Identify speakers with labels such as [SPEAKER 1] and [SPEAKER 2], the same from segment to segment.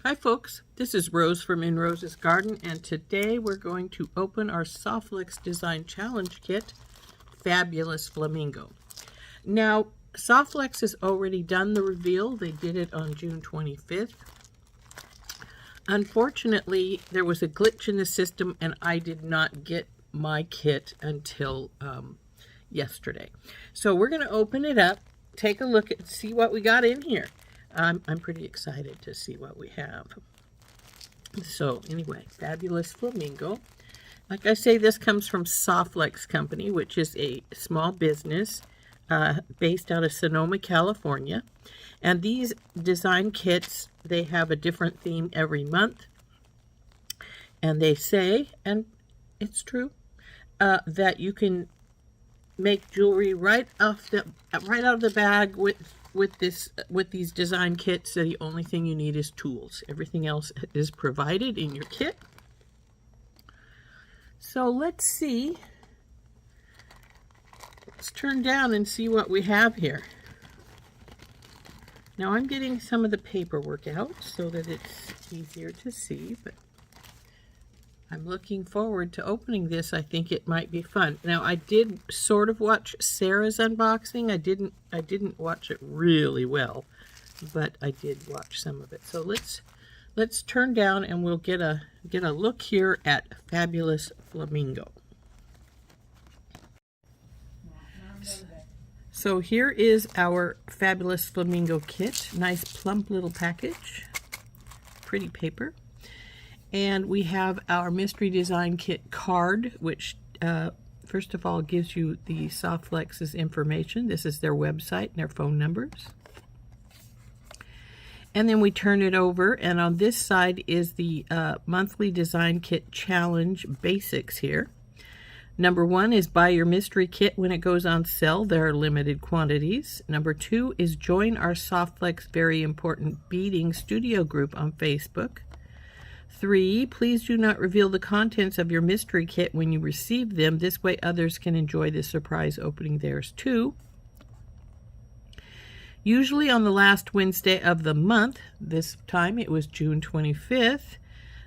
[SPEAKER 1] Hi folks, this is Rose from In Rose's Garden, and today we're going to open our SoftFlex Design Challenge Kit, Fabulous Flamingo. Now, SoftFlex has already done the reveal. They did it on June 25th. Unfortunately, there was a glitch in the system and I did not get my kit until yesterday. So we're going to open it up, take a look and see what we got in here. I'm pretty excited to see what we have. So anyway, Fabulous Flamingo. Like I say, this comes from SoftFlex Company, which is a small business based out of Sonoma, California. And these design kits, they have a different theme every month. And they say, and it's true, that you can make jewelry right out of the bag with these design kits. So the only thing you need is tools. Everything else is provided in your kit. So let's see. Let's turn down and see what we have here. Now I'm getting some of the paperwork out so that it's easier to see, but I'm looking forward to opening this. I think it might be fun. Now I did sort of watch Sarah's unboxing. I didn't watch it really well, but I did watch some of it. So let's turn down and we'll get a look here at Fabulous Flamingo. So here is our Fabulous Flamingo kit. Nice plump little package. Pretty paper. And we have our Mystery Design Kit card, which first of all gives you the SoftFlex's information. This is their website and their phone numbers. And then we turn it over, and on this side is the monthly Design Kit Challenge basics here. Number 1 is buy your mystery kit when it goes on sale. There are limited quantities. Number 2 is join our SoftFlex Very Important Beading Studio group on Facebook. 3, please do not reveal the contents of your mystery kit when you receive them. This way others can enjoy the surprise opening theirs too. Usually on the last Wednesday of the month, this time it was June 25th,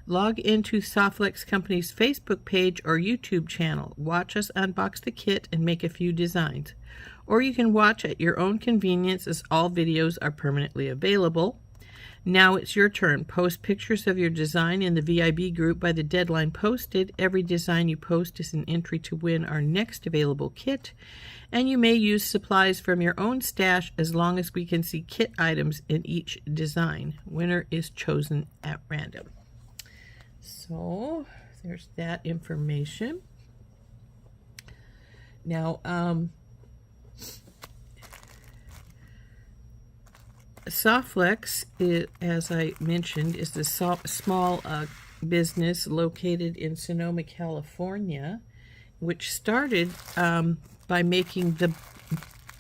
[SPEAKER 1] log into SoftFlex Company's Facebook page or YouTube channel. Watch us unbox the kit and make a few designs. Or you can watch at your own convenience, as all videos are permanently available. Now it's your turn. Post pictures of your design in the VIB group by the deadline posted. Every design you post is an entry to win our next available kit, and you may use supplies from your own stash as long as we can see kit items in each design. Winner is chosen at random. So there's that information. Now, SoftFlex, as I mentioned, is the small business located in Sonoma, California, which started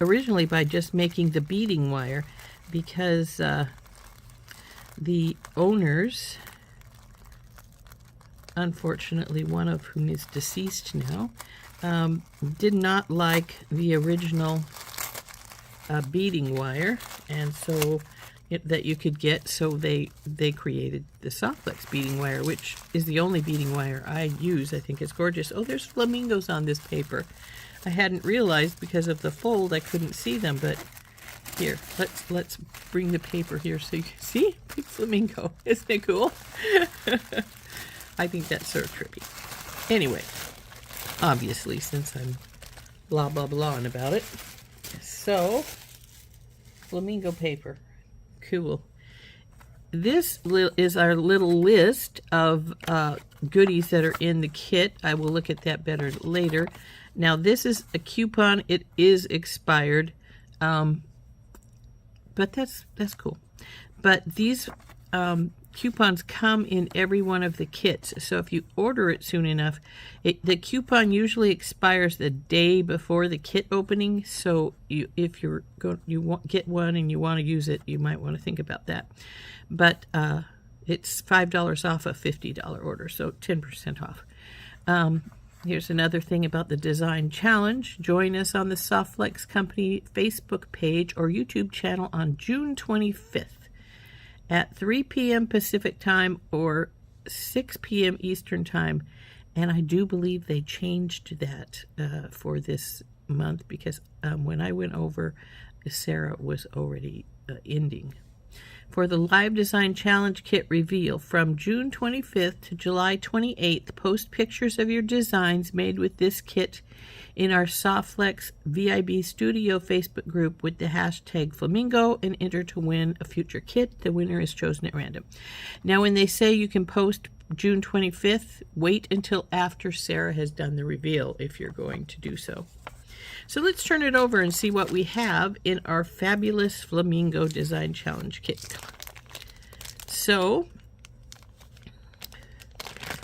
[SPEAKER 1] originally by just making the beading wire, because the owners, unfortunately one of whom is deceased now, did not like the original beading wire, and so that you could get, so they created the SoftFlex beading wire, which is the only beading wire I use. I think it's gorgeous. Oh, there's flamingos on this paper. I hadn't realized because of the fold I couldn't see them, but here, let's bring the paper here so you can see. Big flamingo. Isn't it cool? I think that's so trippy. Anyway, obviously, since I'm blah blah blahing about it, so flamingo paper. Cool. This is our little list of goodies that are in the kit. I will look at that better later. Now this is a coupon. It is expired, but that's cool. But these coupons come in every one of the kits, so if you order it soon enough, the coupon usually expires the day before the kit opening. So if you get one and you want to use it, you might want to think about that. But it's $5 off a $50 order, so 10% off. Here's another thing about the design challenge. Join us on the SoftFlex Company Facebook page or YouTube channel on June 25th. at 3 p.m. Pacific time or 6 p.m. Eastern time. And I do believe they changed that for this month, because when I went over, Sarah was already ending. For the Live Design Challenge Kit reveal, from June 25th to July 28th, post pictures of your designs made with this kit in our SoftFlex VIB Studio Facebook group with the hashtag Flamingo and enter to win a future kit. The winner is chosen at random. Now, when they say you can post June 25th, wait until after Sarah has done the reveal if you're going to do so. So let's turn it over and see what we have in our fabulous Flamingo Design Challenge Kit. So,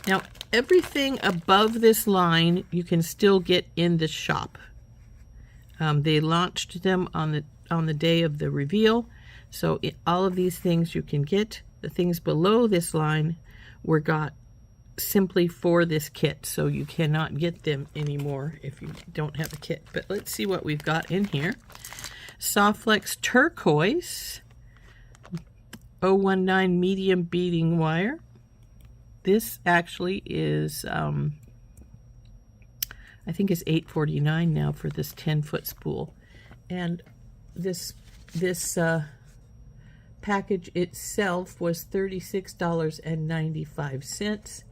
[SPEAKER 1] now everything above this line you can still get in the shop. They launched them on the day of the reveal, so all of these things you can get. The things below this line were got simply for this kit, so you cannot get them anymore if you don't have a kit. But let's see what we've got in here. SoftFlex Turquoise 019 medium beading wire. This actually is I think it's $8.49 now for this 10-foot spool. And this package itself was $36.95.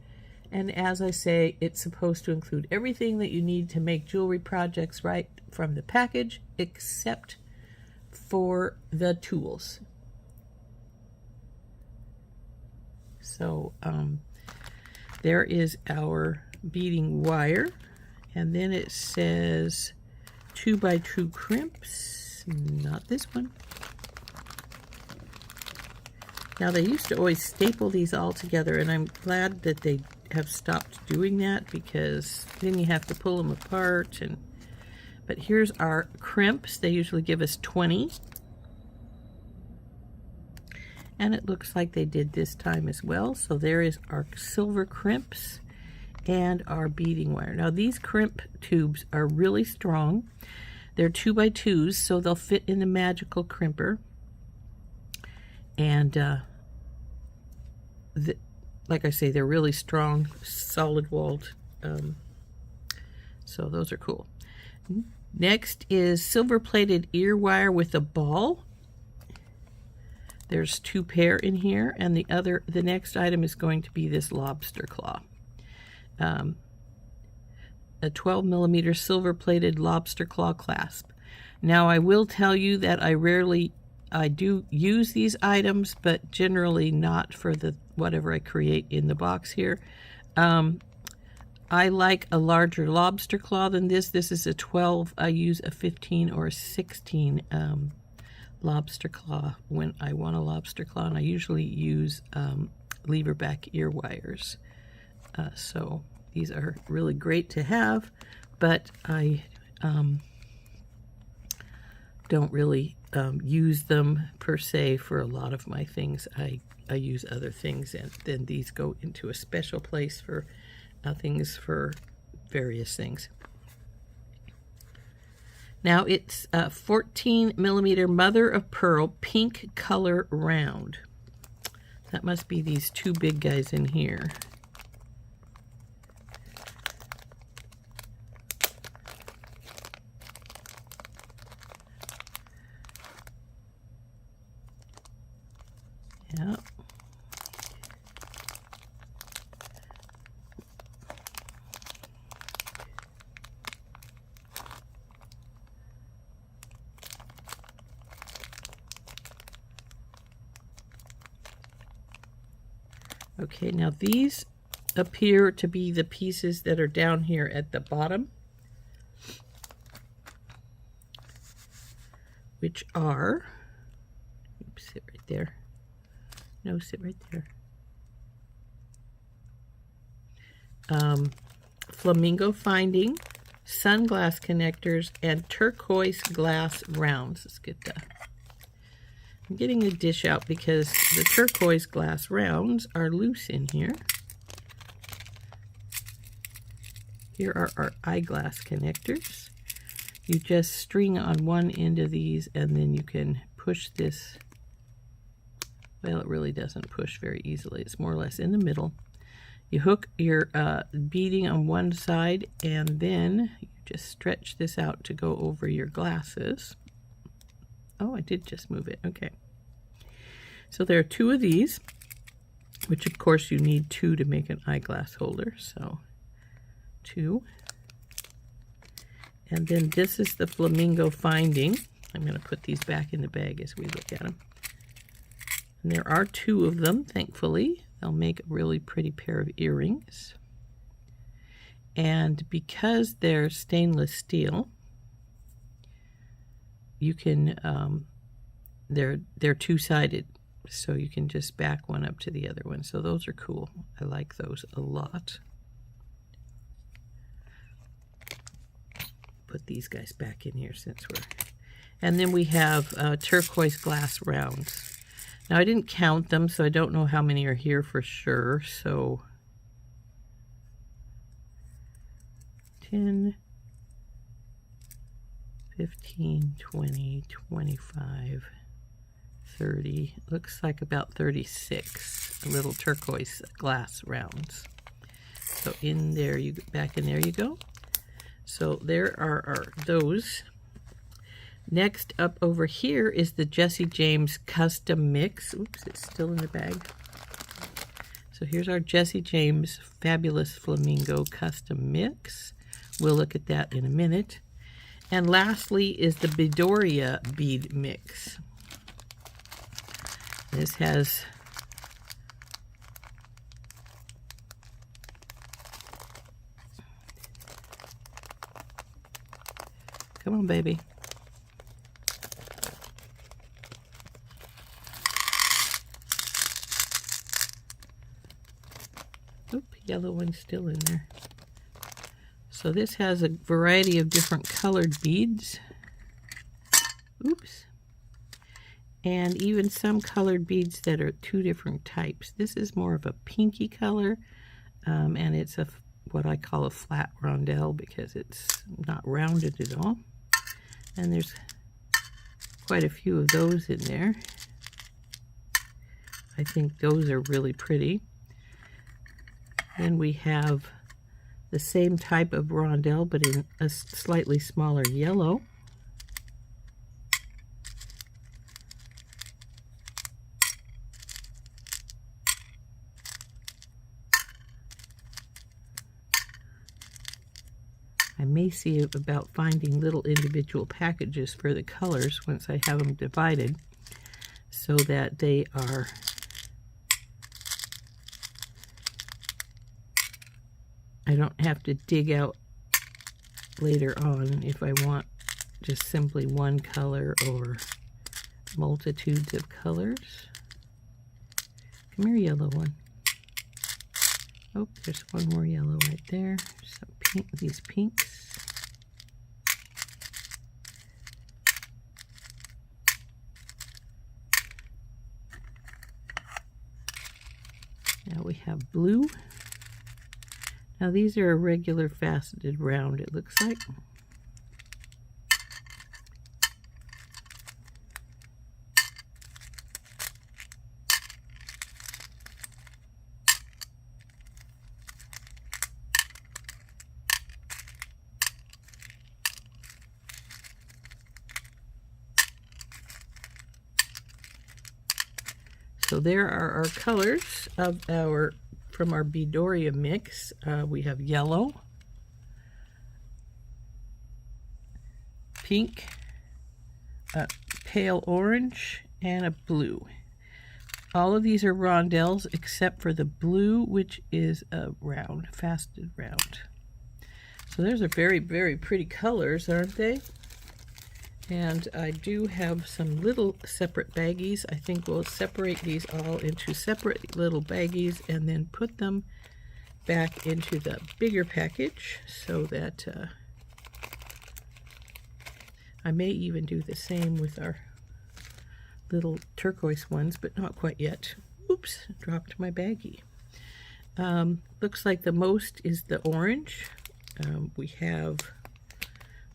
[SPEAKER 1] And as I say, it's supposed to include everything that you need to make jewelry projects right from the package, except for the tools. So there is our beading wire, and then it says 2x2 crimps. Not this one. Now, they used to always staple these all together, and I'm glad that they have stopped doing that, because then you have to pull them apart. But here's our crimps. They usually give us 20. And it looks like they did this time as well. So there is our silver crimps and our beading wire. Now, these crimp tubes are really strong. They're 2x2s, so they'll fit in the magical crimper. And like I say, they're really strong, solid-walled. So those are cool. Next is silver-plated ear wire with a ball. There's 2 pair in here, and the next item is going to be this lobster claw. A 12mm silver-plated lobster claw clasp. Now, I will tell you that I do use these items, but generally not for whatever I create in the box here. I like a larger lobster claw than this. This is a 12. I use a 15 or a 16 lobster claw when I want a lobster claw, and I usually use lever back ear wires. So these are really great to have, but I don't really use them per se for a lot of my things. I use other things, and then these go into a special place for things for various things. Now it's 14mm mother of pearl pink color round. That must be these 2 big guys in here. Yeah. Okay, now these appear to be the pieces that are down here at the bottom, which are, oops, sit right there. No, sit right there. Flamingo finding, sunglass connectors, and turquoise glass rounds. Let's get the... I'm getting a dish out because the turquoise glass rounds are loose in here. Here are our eyeglass connectors. You just string on one end of these, and then you can push this Well, it really doesn't push very easily. It's more or less in the middle. You hook your beading on one side, and then you just stretch this out to go over your glasses. Oh, I did just move it. Okay. So there are 2 of these, which of course you need 2 to make an eyeglass holder. So 2. And then this is the Flamingo finding. I'm going to put these back in the bag as we look at them. And there are 2 of them, thankfully. They'll make a really pretty pair of earrings. And because they're stainless steel, you can, they're 2-sided. So you can just back one up to the other one. So those are cool. I like those a lot. Put these guys back in here since we're... And then we have turquoise glass rounds. Now I didn't count them, so I don't know how many are here for sure. So 10, 15, 20, 25, 30. Looks like about 36 little turquoise glass rounds. So in there, back in there you go. So there are those. Next up over here is the Jesse James Custom Mix. Oops, it's still in the bag. So here's our Jesse James Fabulous Flamingo Custom Mix. We'll look at that in a minute. And lastly is the Beadoria Bead Mix. This has come on, baby. Oop, yellow one's still in there. So this has a variety of different colored beads. Oops. And even some colored beads that are 2 different types. This is more of a pinky color, and it's what I call a flat rondelle because it's not rounded at all. And there's quite a few of those in there. I think those are really pretty. Then we have the same type of rondelle, but in a slightly smaller yellow. I may see about finding little individual packages for the colors once I have them divided so that they are I don't have to dig out later on if I want just simply one color or multitudes of colors. Come here, yellow one. Oh, there's one more yellow right there. Some pink, these pinks. Now we have blue. Now these are a regular faceted round, it looks like. So there are our colors of from our Beadoria mix. We have yellow, pink, pale orange, and a blue. All of these are rondelles except for the blue, which is a round, faceted round. So there's a very, very pretty colors, aren't they? And I do have some little separate baggies. I think we'll separate these all into separate little baggies and then put them back into the bigger package so that I may even do the same with our little turquoise ones, but not quite yet. Oops, dropped my baggie. Looks like the most is the orange. We have,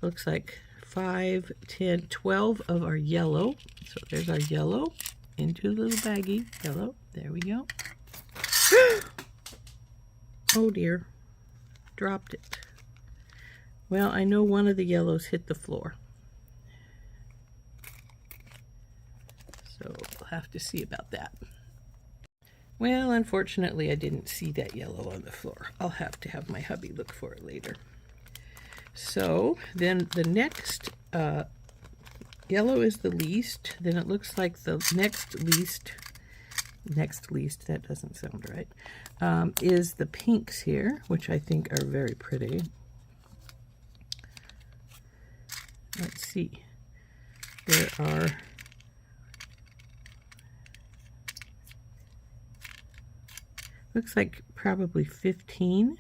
[SPEAKER 1] looks like 5, 10, 12 of our yellow. So there's our yellow. into the little baggie. Yellow. There we go. Oh dear. Dropped it. Well, I know one of the yellows hit the floor. So we'll have to see about that. Well, unfortunately, I didn't see that yellow on the floor. I'll have to have my hubby look for it later. So then the next yellow is the least. Then it looks like the next least, that doesn't sound right, is the pinks here, which I think are very pretty. Let's see. There are looks like probably 15,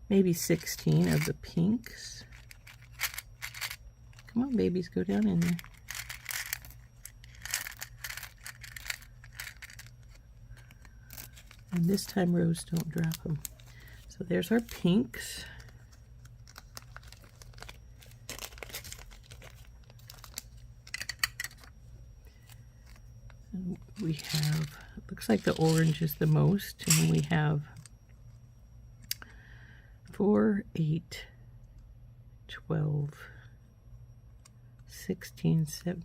[SPEAKER 1] maybe 16 of the pinks. Come on, babies, go down in there. And this time, Rose, don't drop them. So there's our pinks. And we have, looks like the orange is the most, and we have 4, 8, 12, 16, 17,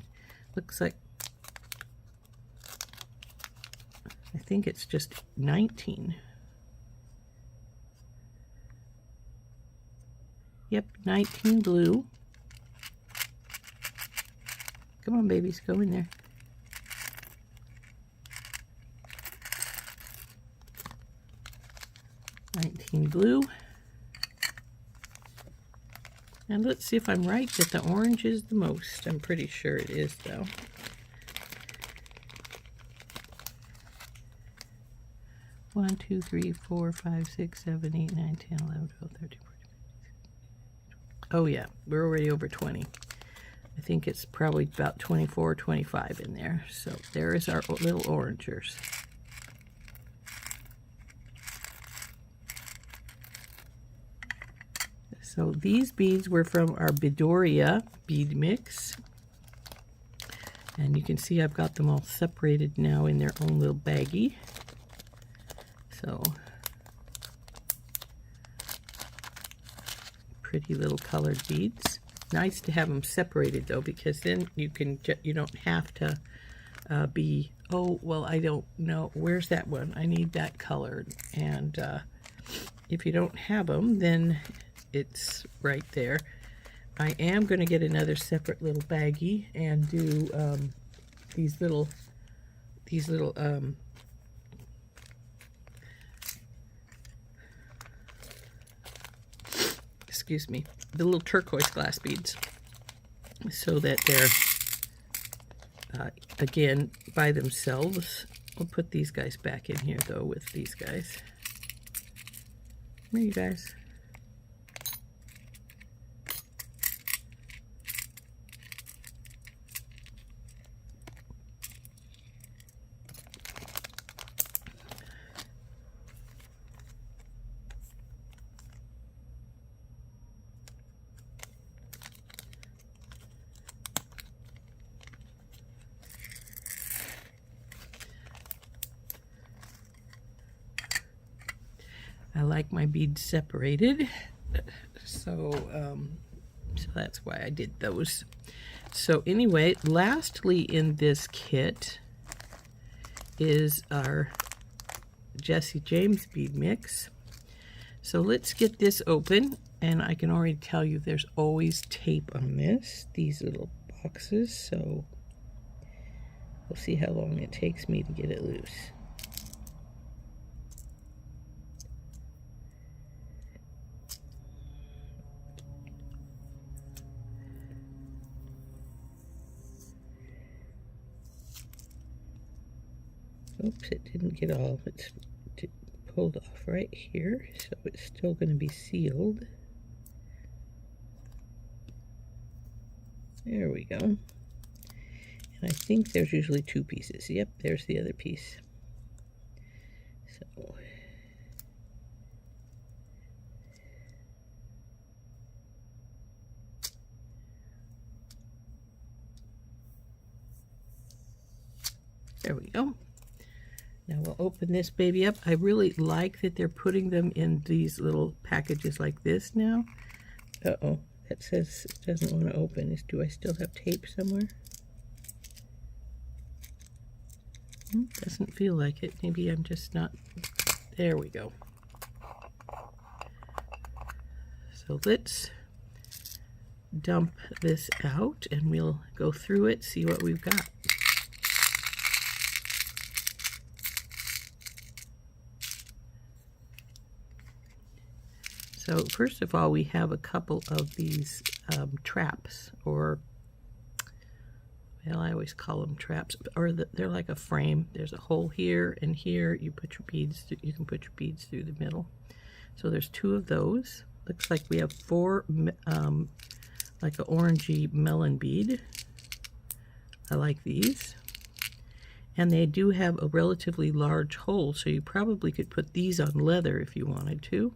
[SPEAKER 1] looks like, I think it's just 19. Yep, 19 blue. Come on, babies, go in there. Blue. And let's see if I'm right that the orange is the most. I'm pretty sure it is, though. One, 2, 3, 4, 5, 6, 7, 8, 9, 10, 11, 12, 13, 14. Oh yeah, we're already over 20. I think it's probably about 24 or 25 in there. So there is our little orangers. So these beads were from our Beadoria bead mix. And you can see I've got them all separated now in their own little baggie. So, pretty little colored beads. Nice to have them separated though, because then you don't have to be, oh, well, I don't know, where's that one? I need that colored. And if you don't have them, then it's right there. I am going to get another separate little baggie and do these little excuse me, the little turquoise glass beads, so that they're again by themselves. We'll put these guys back in here though with these guys. Come here, you guys. I like my beads separated, so that's why I did those. So anyway, lastly in this kit is our Jesse James bead mix. So let's get this open, and I can already tell you there's always tape on these little boxes, so we'll see how long it takes me to get it loose. Oops, it didn't get all. It's pulled off right here, so it's still going to be sealed. There we go. And I think there's usually 2 pieces. Yep, there's the other piece. So There we go. Now we'll open this baby up. I really like that they're putting them in these little packages like this now. Uh-oh, that says it doesn't want to open. Do I still have tape somewhere? Doesn't feel like it. Maybe I'm just not... There we go. So let's dump this out and we'll go through it, see what we've got. So first of all, we have a couple of these traps, or, well, I always call them traps, or they're like a frame. There's a hole here and here. You put your beads. You can put your beads through the middle. So there's 2 of those. Looks like we have 4, like an orangey melon bead. I like these. And they do have a relatively large hole, so you probably could put these on leather if you wanted to.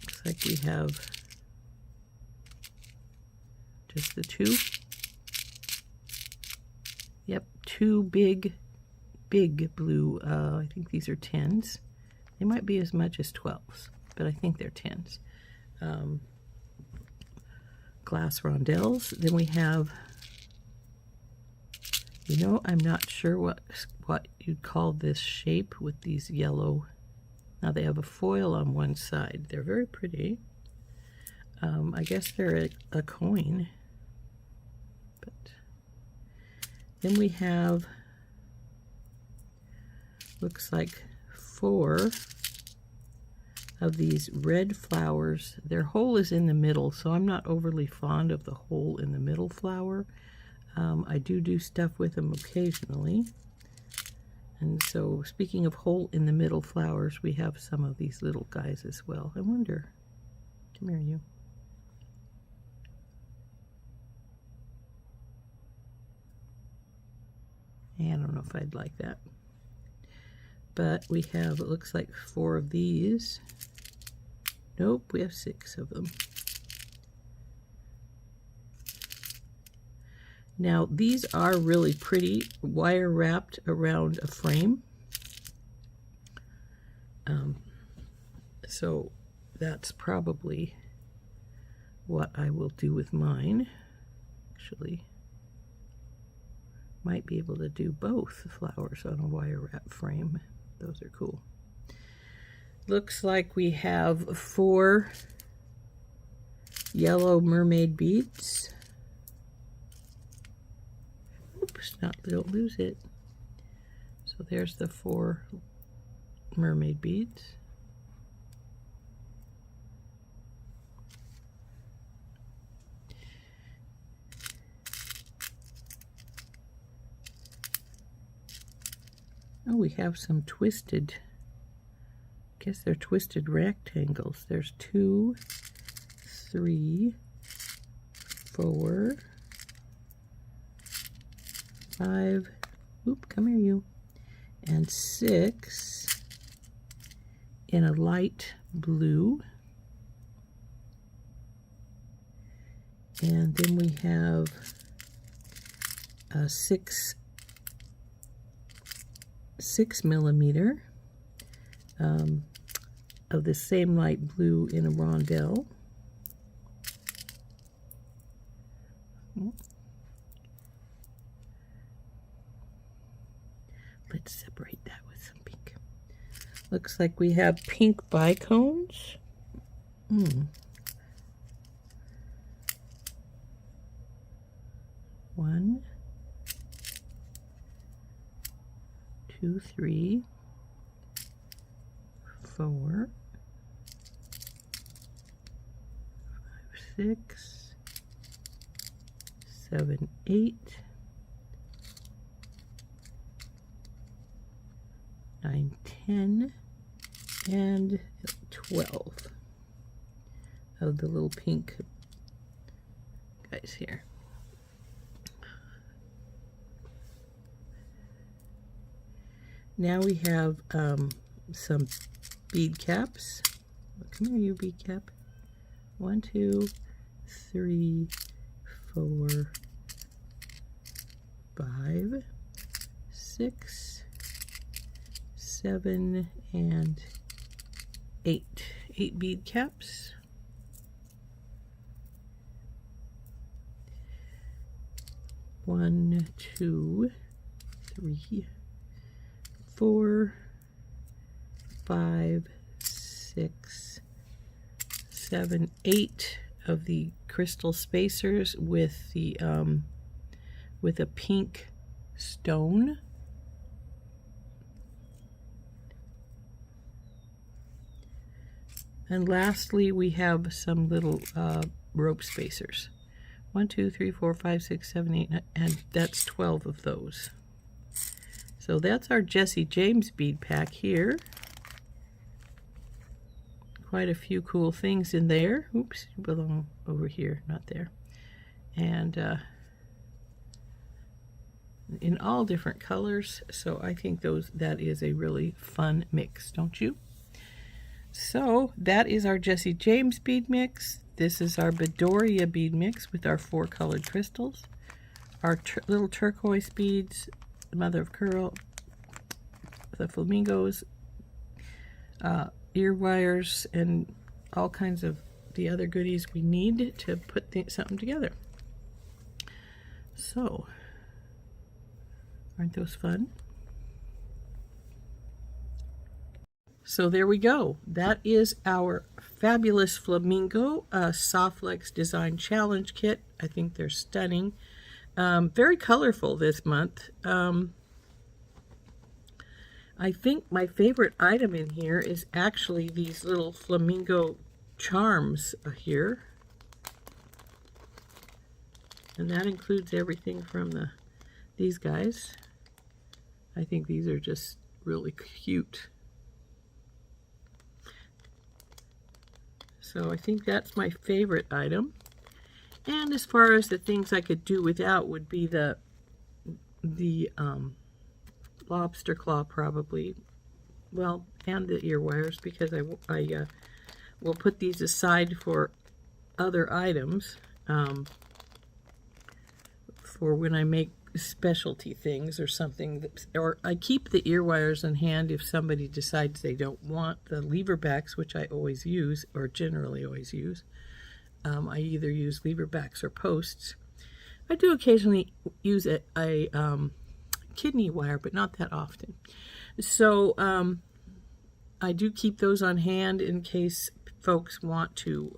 [SPEAKER 1] Looks like we have just the 2. Yep, 2 big blue, I think these are 10s. They might be as much as 12s, but I think they're 10s. Glass rondelles. Then we have, you know, I'm not sure what you'd call this shape with these yellow. Now they have a foil on one side. They're very pretty. I guess they're a coin. But then we have, looks like 4 of these red flowers. Their hole is in the middle, so I'm not overly fond of the hole in the middle flower. I do stuff with them occasionally. And so, speaking of hole in the middle flowers, we have some of these little guys as well. I wonder, come here, you. I don't know if I'd like that. But we have, it looks like 4 of these. Nope, we have 6 of them. Now, these are really pretty, wire wrapped around a frame. So that's probably what I will do with mine. Actually, might be able to do both flowers on a wire wrap frame. Those are cool. Looks like we have 4 yellow mermaid beads. Oops, don't lose it. So there's the 4 mermaid beads. Oh, we have some twisted, I guess they're twisted rectangles. There's 2, 3, 4, 5, oop, come here you, and 6 in a light blue. And then we have 6 millimeter of the same light blue in a rondelle. Let's separate that with some pink. Looks like we have pink bicones. 1, 2, 3, 4, 5, 6, 7, 8, 9, 10, and 12 of the little pink guys here. Now we have some bead caps. Come here, you bead cap. 1, 2, 3, 4, 5, 6, 7, and 8. 8 bead caps. One, 2, 3, 4, 5, 6, 7, 8 of the crystal spacers with the with a pink stone. And lastly, we have some little rope spacers. 1, 2, 3, 4, 5, 6, 7, 8, and that's 12 of those. So that's our Jesse James bead pack here. Quite a few cool things in there. Oops, you belong over here, not there. And in all different colors. So I think that is a really fun mix, don't you? So that is our Jesse James bead mix. This is our Beadoria bead mix with our 4 colored crystals. Our little turquoise beads, the mother of pearl, the flamingos, ear wires, and all kinds of the other goodies we need to put something together. So, aren't those fun? So there we go. That is our fabulous Flamingo SoftFlex Design Challenge Kit. I think they're stunning. Very colorful this month. I think my favorite item in here is actually these little flamingo charms here. And that includes everything from these guys. I think these are just really cute. So I think that's my favorite item. And as far as the things I could do without would be the lobster claw probably. Well, and the ear wires, because I will put these aside for other items for when I make specialty things or something. Or I keep the ear wires in hand if somebody decides they don't want the lever backs, which I always use, or generally always use. I either use lever backs or posts. I do occasionally use a kidney wire, but not that often. So I do keep those on hand in case folks want to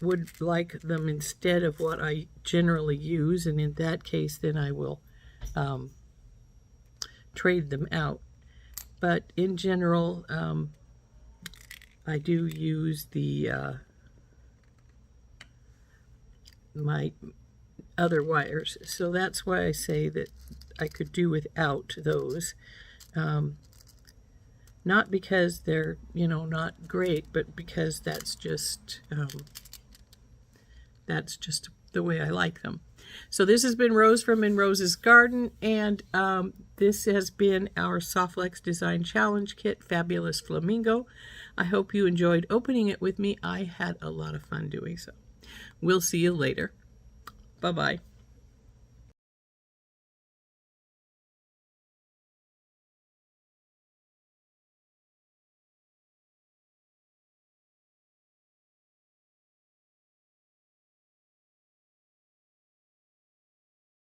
[SPEAKER 1] would like them instead of what I generally use, and in that case then I will trade them out. But in general I do use the my other wires, so that's why I say that I could do without those. Not because they're, not great, but because that's just the way I like them. So this has been Rose from In Rose's Garden, and this has been our SoftFlex Design Challenge Kit, Fabulous Flamingo. I hope you enjoyed opening it with me. I had a lot of fun doing so. We'll see you later. Bye-bye.